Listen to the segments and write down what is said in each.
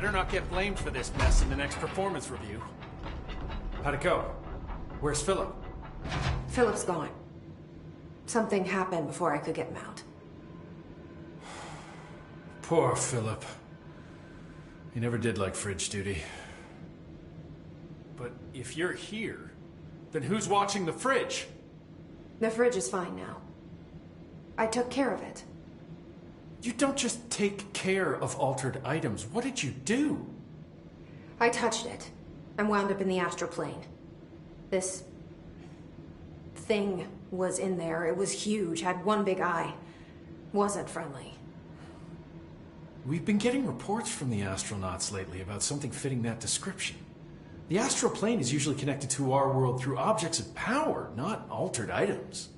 Better not get blamed for this mess in the next performance review. How'd it go? Where's Philip? Philip's gone. Something happened before I could get him out. Poor Philip. He never did like fridge duty. But if you're here, then who's watching the fridge? The fridge is fine now. I took care of it. You don't just take care of altered items. What did you do? I touched it and wound up in the astral plane. This thing was in there. It was huge, had one big eye. Wasn't friendly. We've been getting reports from the astronauts lately about something fitting that description. The astral plane is usually connected to our world through objects of power, not altered items.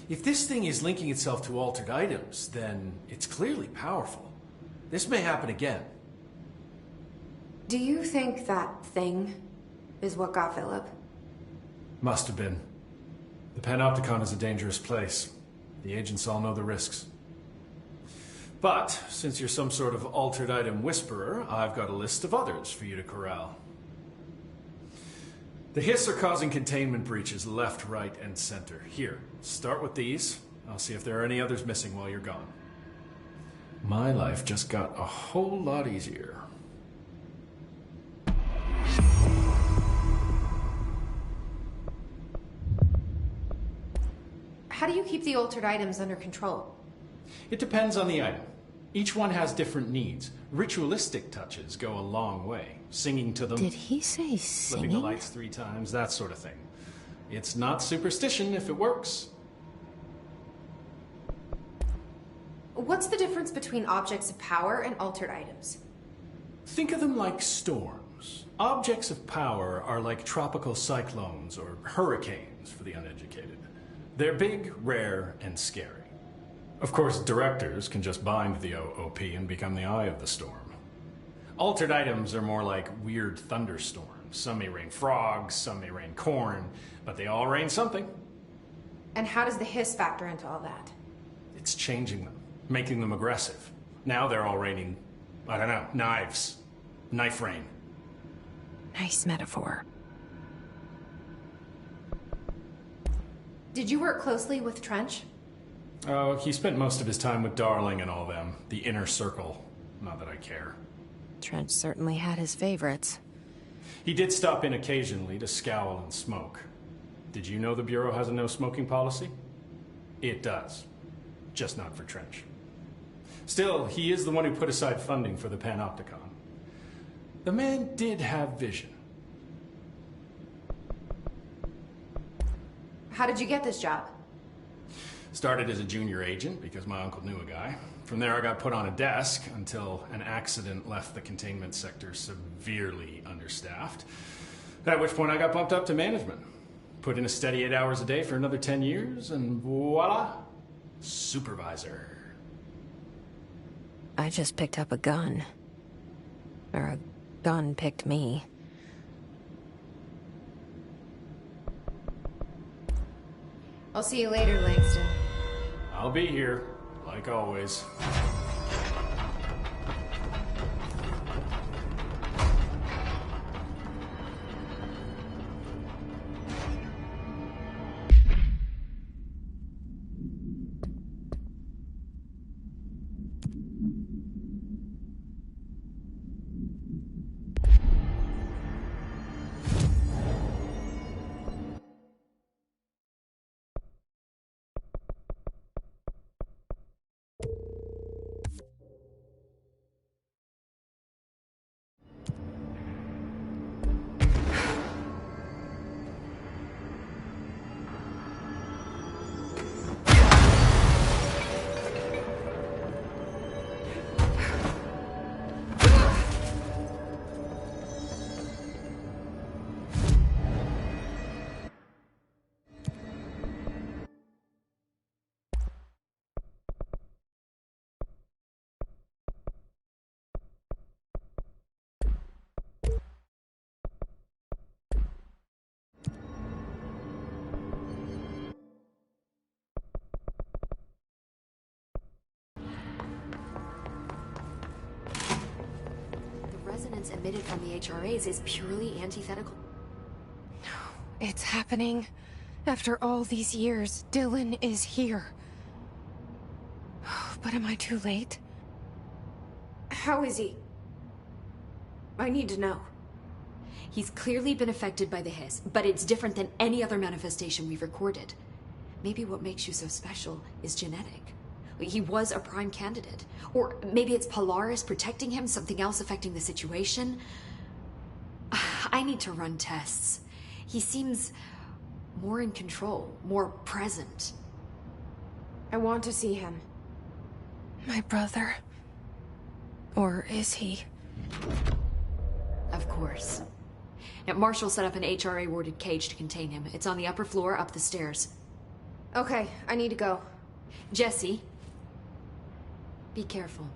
If this thing is linking itself to altered items, then it's clearly powerful. This may happen again. Do you think that thing is what got Philip? Must have been. The Panopticon is a dangerous place. The agents all know the risks. But, since you're some sort of altered item whisperer, I've got a list of others for you to corral. The Hiss are causing containment breaches left, right, and center. Here, start with these. I'll see if there are any others missing while you're gone. My life just got a whole lot easier. How do you keep the altered items under control? It depends on the item. Each one has different needs. Ritualistic touches go a long way. Singing to them. Did he say singing? Flipping the lights 3 times, that sort of thing. It's not superstition if it works. What's the difference between objects of power and altered items? Think of them like storms. Objects of power are like tropical cyclones or hurricanes for the uneducated. They're big, rare, and scary. Of course, directors can just bind the OOP and become the eye of the storm. Altered items are more like weird thunderstorms. Some may rain frogs, some may rain corn, but they all rain something. And how does the hiss factor into all that? It's changing them, making them aggressive. Now they're all raining, I don't know, knives. Knife rain. Nice metaphor. Did you work closely with Trench? Oh, he spent most of his time with Darling and all them. The inner circle. Not that I care. Trench certainly had his favorites. He did stop in occasionally to scowl and smoke. Did you know the Bureau has a no-smoking policy? It does. Just not for Trench. Still, he is the one who put aside funding for the Panopticon. The man did have vision. How did you get this job? Started as a junior agent because my uncle knew a guy. From there I got put on a desk until an accident left the containment sector severely understaffed. At which point I got bumped up to management. Put in a steady 8 hours a day for another 10 years and voila, supervisor. I just picked up a gun. Or a gun picked me. I'll see you later, Langston. I'll be here, like always. resonance emitted from the HRAs is purely antithetical. It's happening. After all these years, Dylan is here. But am I too late? How is he? I need to know. He's clearly been affected by the hiss, but it's different than any other manifestation we've recorded. Maybe what makes you so special is genetic. He was a prime candidate. Or maybe it's Polaris protecting him, something else affecting the situation. I need to run tests. He seems more in control, more present. I want to see him. My brother? Or is he? Of course. Now, Marshall set up an HRA-warded cage to contain him. It's on the upper floor, up the stairs. Okay, I need to go. Jesse, be careful.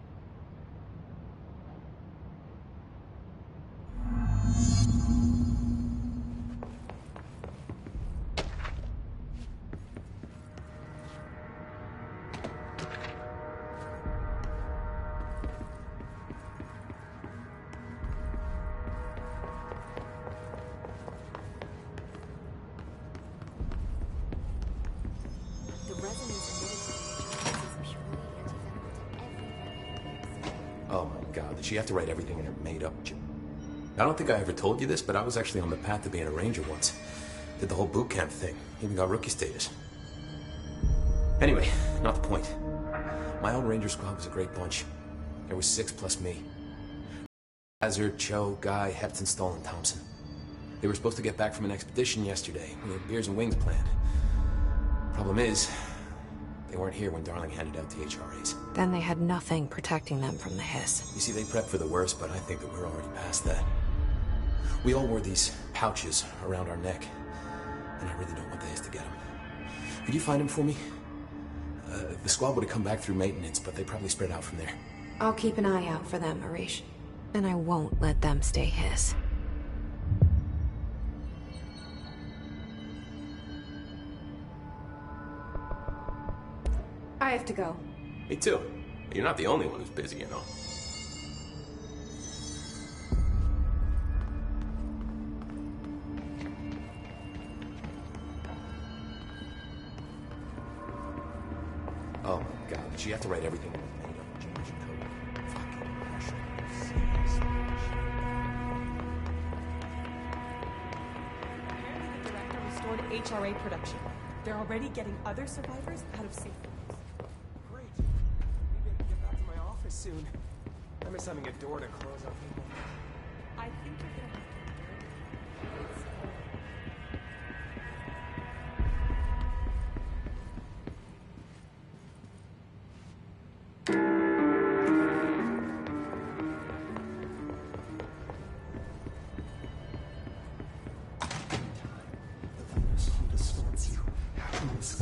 Oh my god, did she have to write everything in her made-up... I don't think I ever told you this, but I was actually on the path to being a ranger once. Did the whole boot camp thing. Even got rookie status. Anyway, not the point. My old ranger squad was a great bunch. There was 6 plus me. Hazard, Cho, Guy, Hepton, Stoll, and Thompson. They were supposed to get back from an expedition yesterday. We had beers and wings planned. Problem is, they weren't here when Darling handed out the HRAs. Then they had nothing protecting them from the hiss. You see, they prepped for the worst, but I think that we're already past that. We all wore these pouches around our neck, and I really don't want the hiss to get them. Could you find them for me? The squad would have come back through maintenance, but they probably spread out from there. I'll keep an eye out for them, Arish. And I won't let them stay hiss. I have to go. Me too. You're not the only one who's busy, you know. Oh my god, did she have to write everything in her made-up Georgia code? Fucking Marshall. Apparently the director restored HRA production. They're already getting other survivors out of safe rooms. Great. Maybe I can get back to my office soon. I miss having a door to close on people. I think you're gonna have to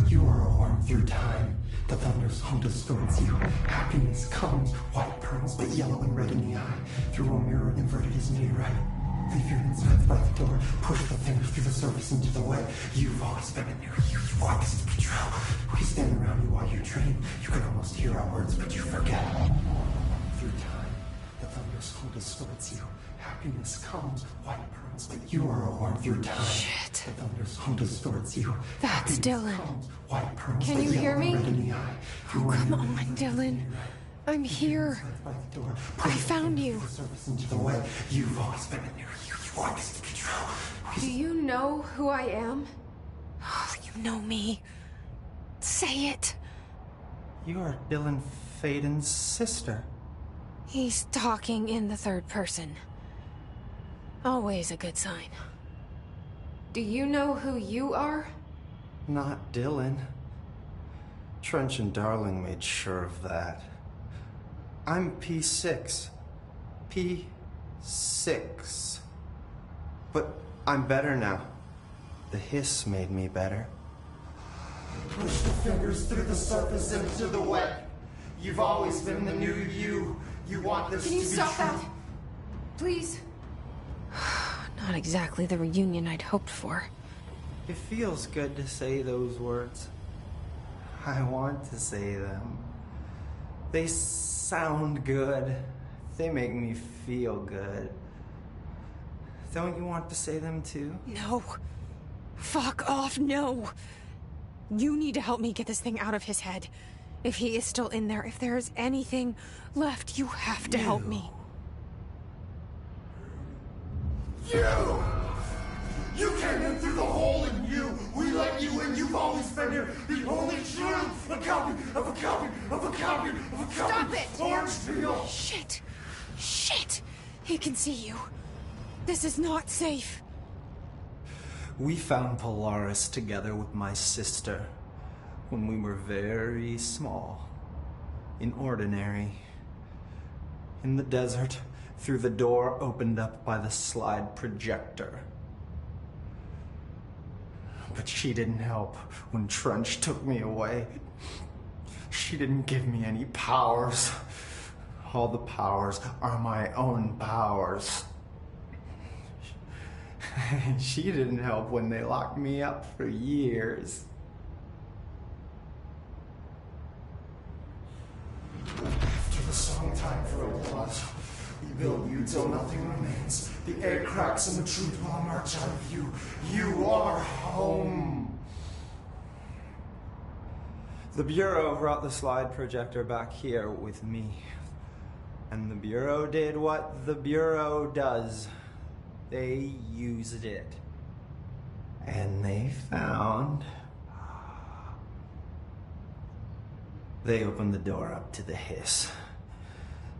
You are a worm through time. The thunder's home distorts you. Happiness comes, white pearls, but yellow and red in the eye. Through a mirror inverted is me right. Leave your insides by the door. Push the fingers through the surface into the way. You've always been in there. You walk as a patrol. We stand around you while you dream. You can almost hear our words, but you forget. Through time, the thunder's home distorts you. Happiness comes, white pearls, but you are a worm through time. Shit. The thunder's home distorts you. That's Dylan. White pearls, Can you hear me? Oh, come on, Dylan. I'm here. I found you. You've always been in there. You walk as control. Do you know who I am? Oh, you know me. Say it. You are Dylan Faden's sister. He's talking in the third person. Always a good sign. Do you know who you are? Not Dylan. Trench and Darling made sure of that. I'm P6. P6. But I'm better now. The hiss made me better. Push the fingers through the surface into the wet. You've always been the new you. You want this to Can be you stop true. that? Please? Not exactly the reunion I'd hoped for. It feels good to say those words. I want to say them. They sound good. They make me feel good. Don't you want to say them too? No. Fuck off, no. You need to help me get this thing out of his head. If he is still in there, if there is anything left, you have to help me. You! You came in through the hole in you! We let you in! You've always been here! The only truth! A copy of a copy of a copy of a copy! Stop it! Orange peel! Shit! Shit! He can see you. This is not safe. We found Polaris together with my sister when we were very small, in Ordinary, in the desert, through the door opened up by the slide projector. But she didn't help when Trench took me away. She didn't give me any powers. All the powers are my own powers. She didn't help when they locked me up for years. After the song time for applause, we build you till nothing remains. The air cracks and the truth will emerge out of you. You are home. The Bureau brought the slide projector back here with me. And the Bureau did what the Bureau does. They used it. And they found... They opened the door up to the hiss.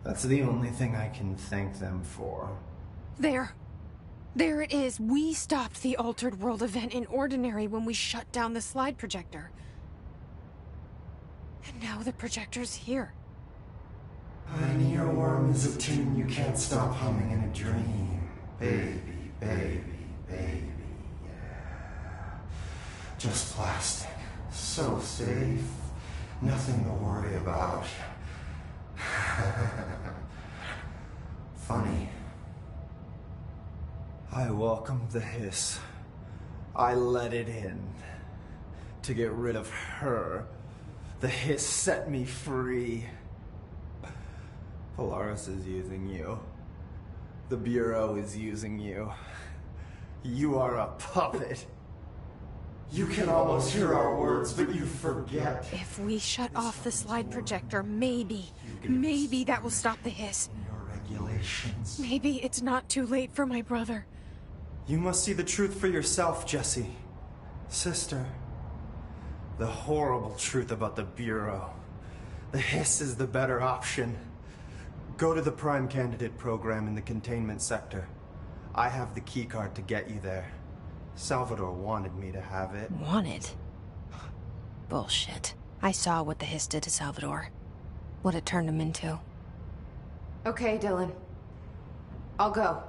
That's the only thing I can thank them for. There. There it is. We stopped the Altered World event in Ordinary when we shut down the slide projector. And now the projector's here. An earworm is a tune you can't stop humming in a dream. Baby, baby, baby, yeah. Just plastic. So safe. Nothing to worry about. Funny. I welcomed the hiss. I let it in. To get rid of her. The hiss set me free. Polaris is using you. The Bureau is using you. You are a puppet. You can almost hear our words, but you forget. If we shut off the slide projector, maybe that will stop the hiss. Your regulations. Maybe it's not too late for my brother. You must see the truth for yourself, Jesse. Sister. The horrible truth about the Bureau. The hiss is the better option. Go to the Prime Candidate program in the containment sector. I have the keycard to get you there. Salvador wanted me to have it. Wanted? Bullshit. I saw what the hiss did to Salvador. What it turned him into. Okay, Dylan. I'll go.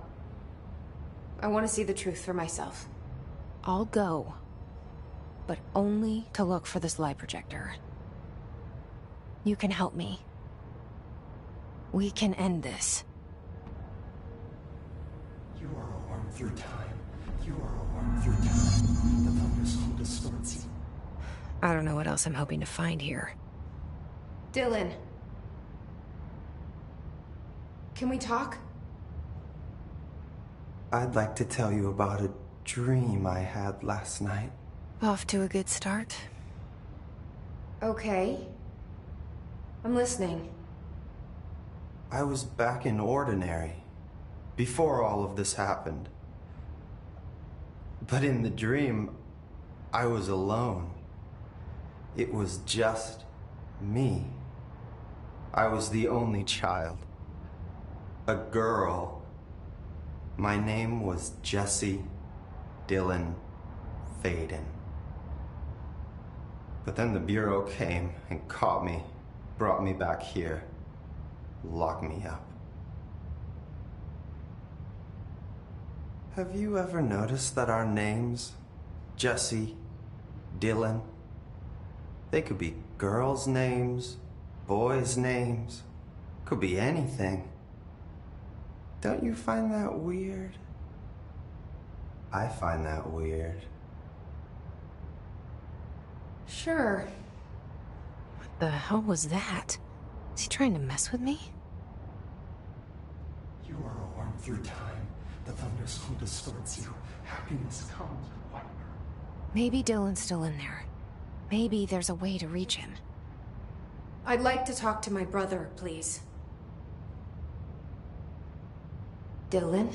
I want to see the truth for myself. I'll go. But only to look for the slide projector. You can help me. We can end this. You are a worm through time. You are a worm through time. The thunder's home distorts you. I don't know what else I'm hoping to find here. Dylan. Can we talk? I'd like to tell you about a dream I had last night. Off to a good start. Okay. I'm listening. I was back in Ordinary, before all of this happened. But in the dream, I was alone. It was just me. I was the only child. A girl. My name was Jesse Dylan Faden. But then the Bureau came and caught me, brought me back here, locked me up. Have you ever noticed that our names, Jesse, Dylan, they could be girls' names, boys' names, could be anything. Don't you find that weird? I find that weird. Sure. What the hell was that? Is he trying to mess with me? You are a worm through time. The thunderstorm distorts you. Happiness comes, white pearls. Maybe Dylan's still in there. Maybe there's a way to reach him. I'd like to talk to my brother, please. Dylan?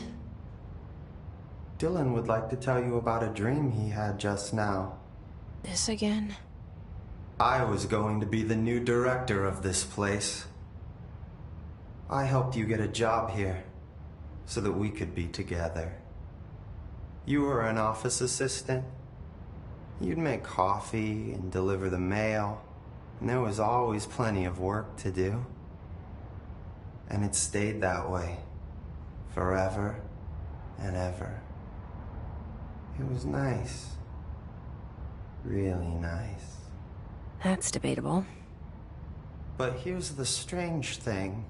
Dylan would like to tell you about a dream he had just now. This again? I was going to be the new director of this place. I helped you get a job here so that we could be together. You were an office assistant. You'd make coffee and deliver the mail, and there was always plenty of work to do. And it stayed that way forever and ever. It was nice. Really nice. That's debatable. But here's the strange thing.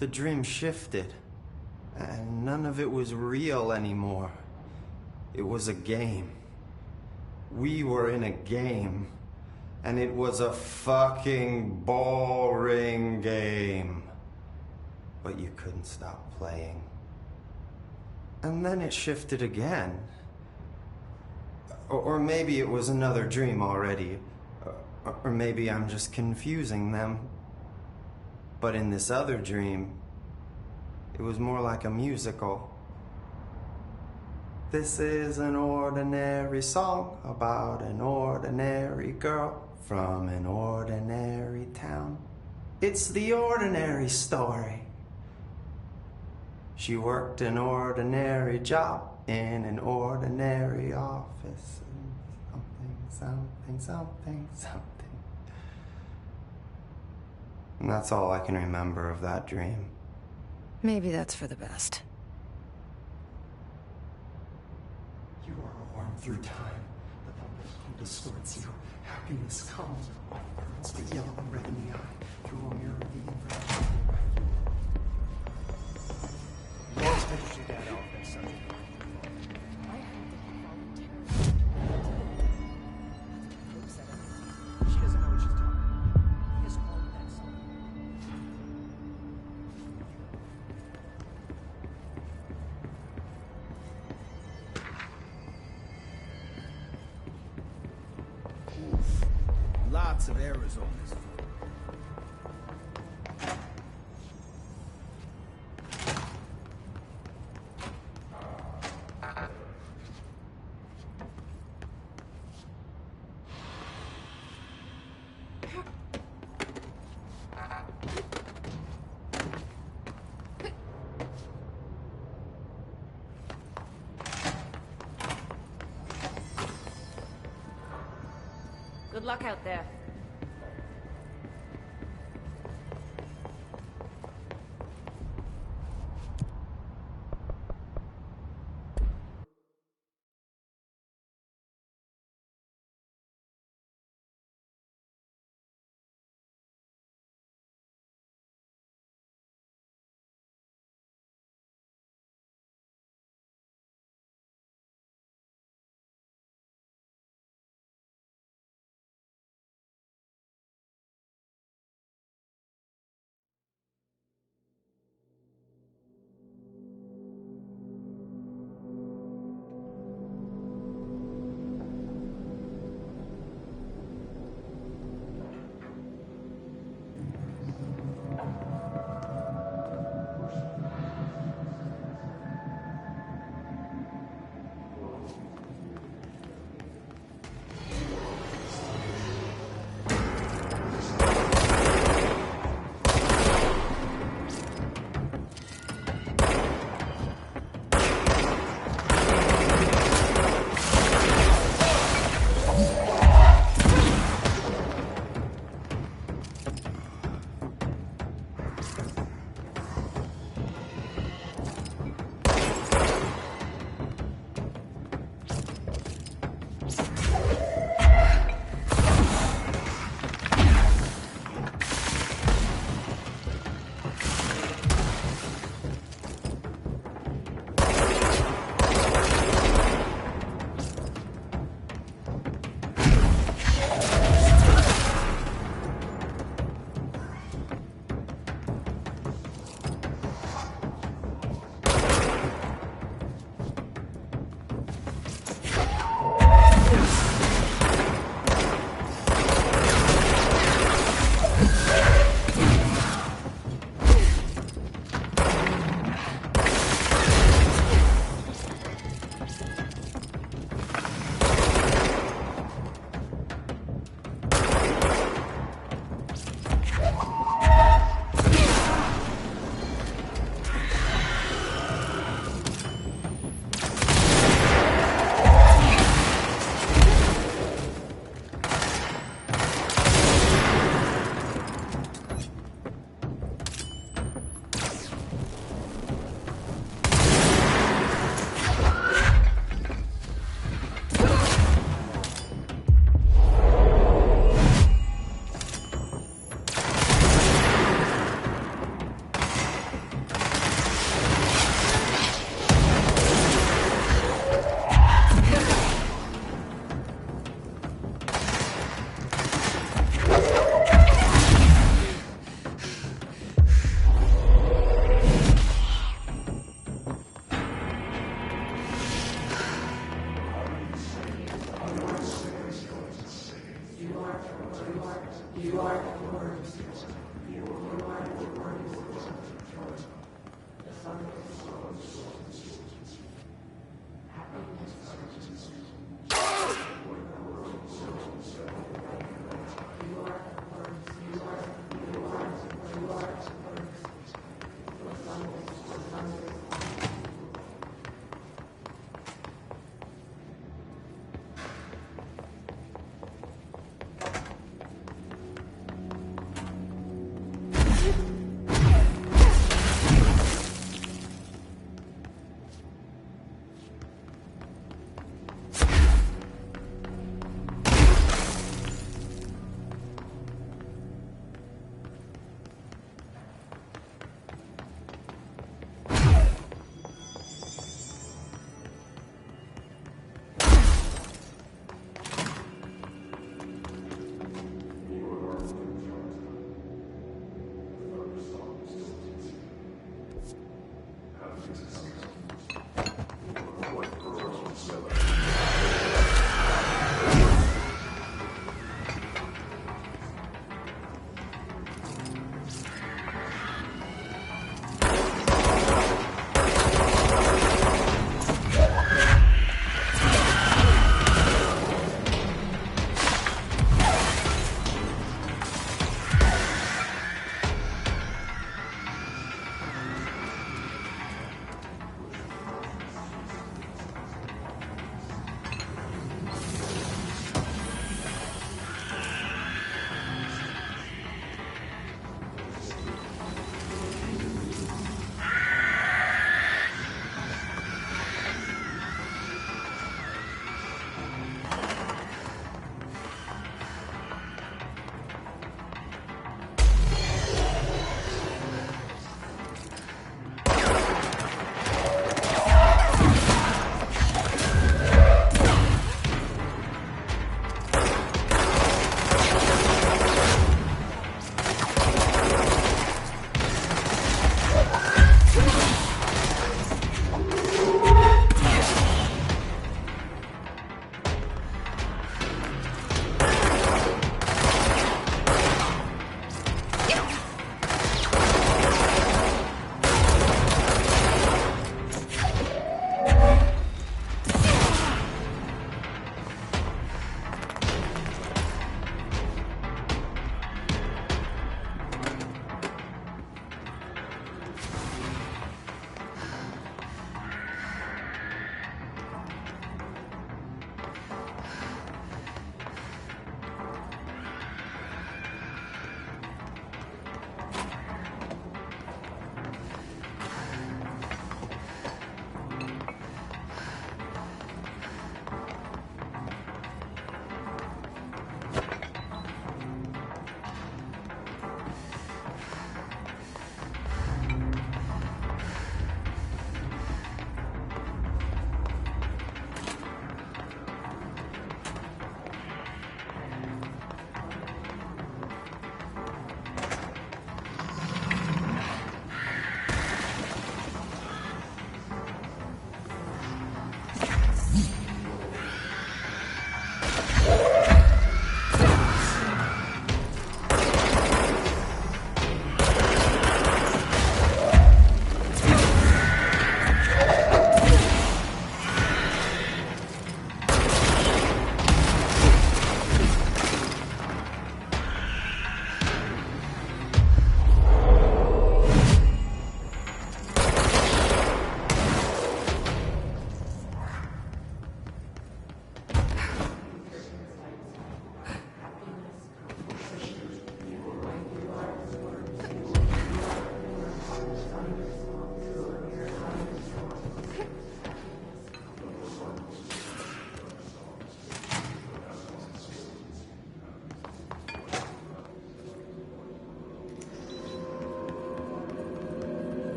The dream shifted, and none of it was real anymore. It was a game. We were in a game, and it was a fucking boring game. But you couldn't stop playing. And then it shifted again. Or maybe it was another dream already. Or maybe I'm just confusing them. But in this other dream, it was more like a musical. This is an ordinary song about an ordinary girl from an ordinary town. It's the ordinary story. She worked an ordinary job in an ordinary office. Something. And that's all I can remember of that dream. Maybe that's for the best. You are warm through time. The thunderstorm distorts you. Happiness comes, white pearls, but yellow and red in the eye. Through a mirror, the inverted. Lawrence mentioned your dad out there, son. I heard that he voluntarily. Hope said it. She doesn't know what she's talking about. He has all of that stuff. Lots of errors on this. Good luck out there.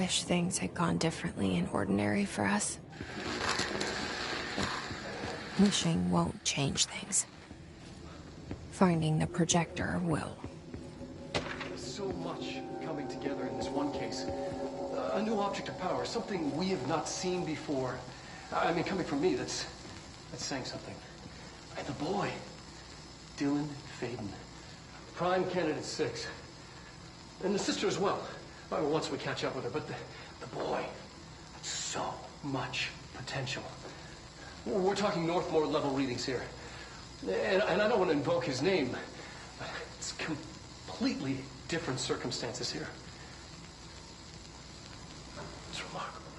wish things had gone differently in Ordinary for us. But wishing won't change things. Finding the projector will. There's so much coming together in this one case. A new object of power, something we have not seen before. I mean, coming from me, that's saying something. And the boy, Dylan Faden, prime candidate 6. And the sister as well. Once we catch up with her, but the boy, so much potential. We're talking Northmore level readings here. And I don't want to invoke his name, but it's completely different circumstances here. It's remarkable.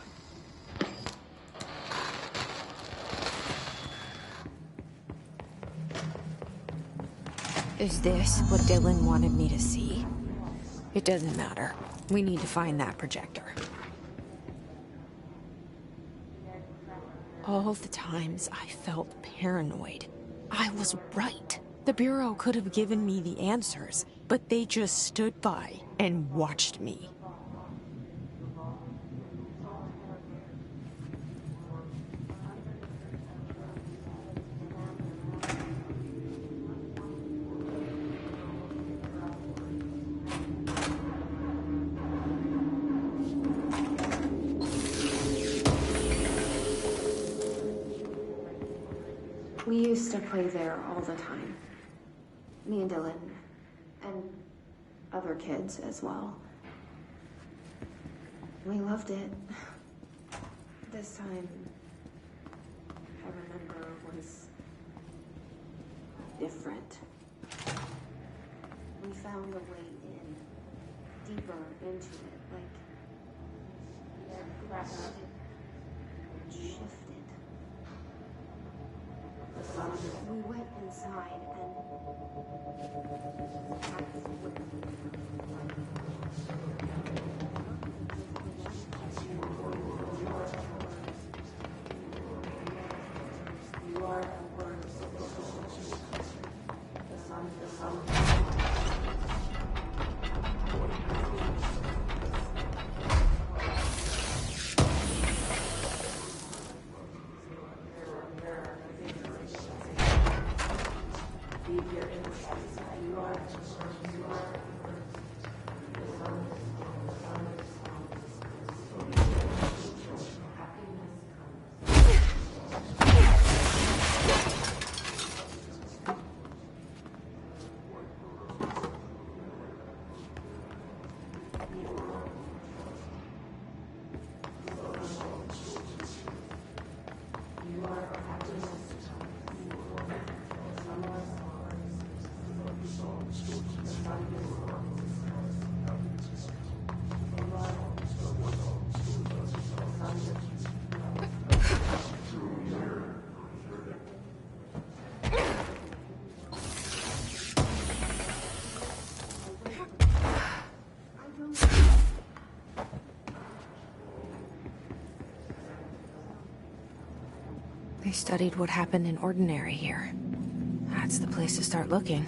Is this what Dylan wanted me to see? It doesn't matter. We need to find that projector. All the times I felt paranoid, I was right. The Bureau could have given me the answers, but they just stood by and watched me. We used to play there all the time. Me and Dylan, and other kids as well. We loved it. This time, I remember, was different. We found a way in, deeper into it, like shifted. We went inside They studied what happened in Ordinary here. That's the place to start looking.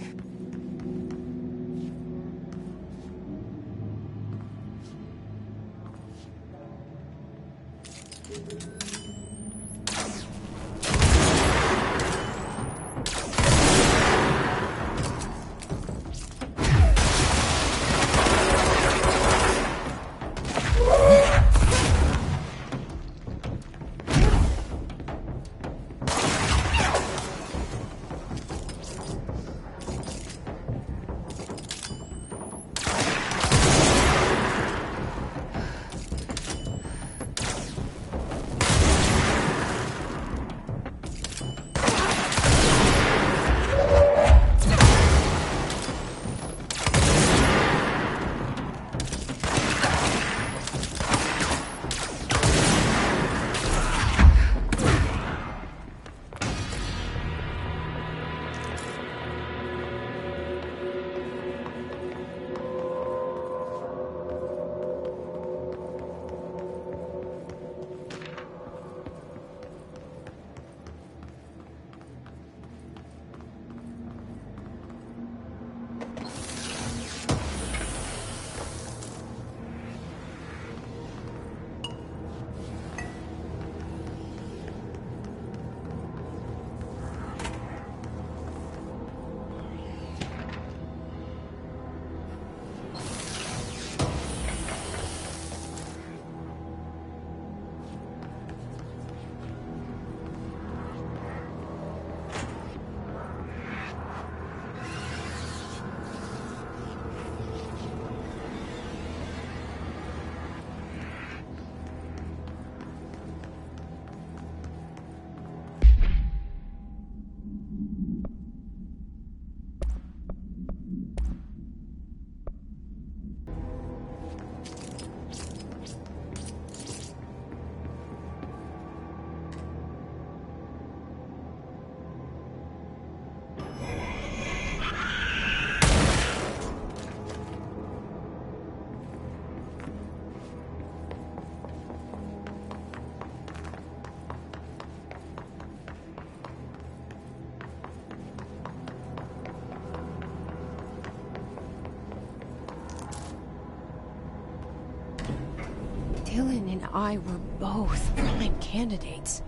and I were both prime candidates.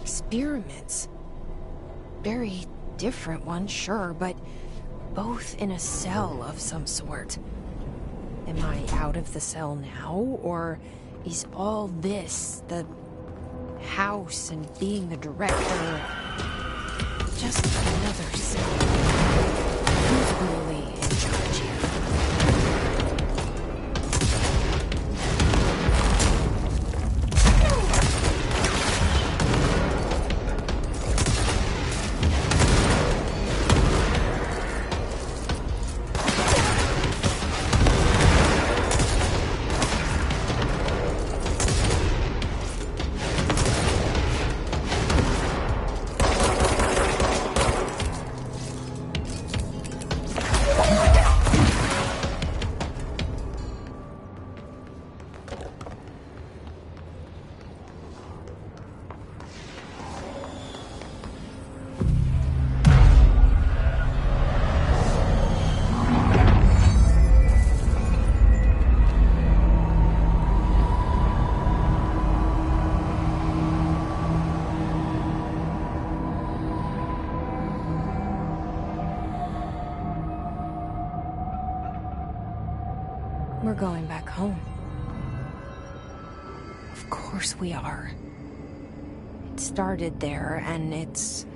Experiments. Very different ones, sure, but both in a cell of some sort. Am I out of the cell now, or is all this, the house and being the director, just another cell? Who's really in charge here? We're going back home. Of course we are. It started there, and it's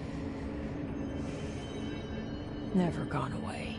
never gone away.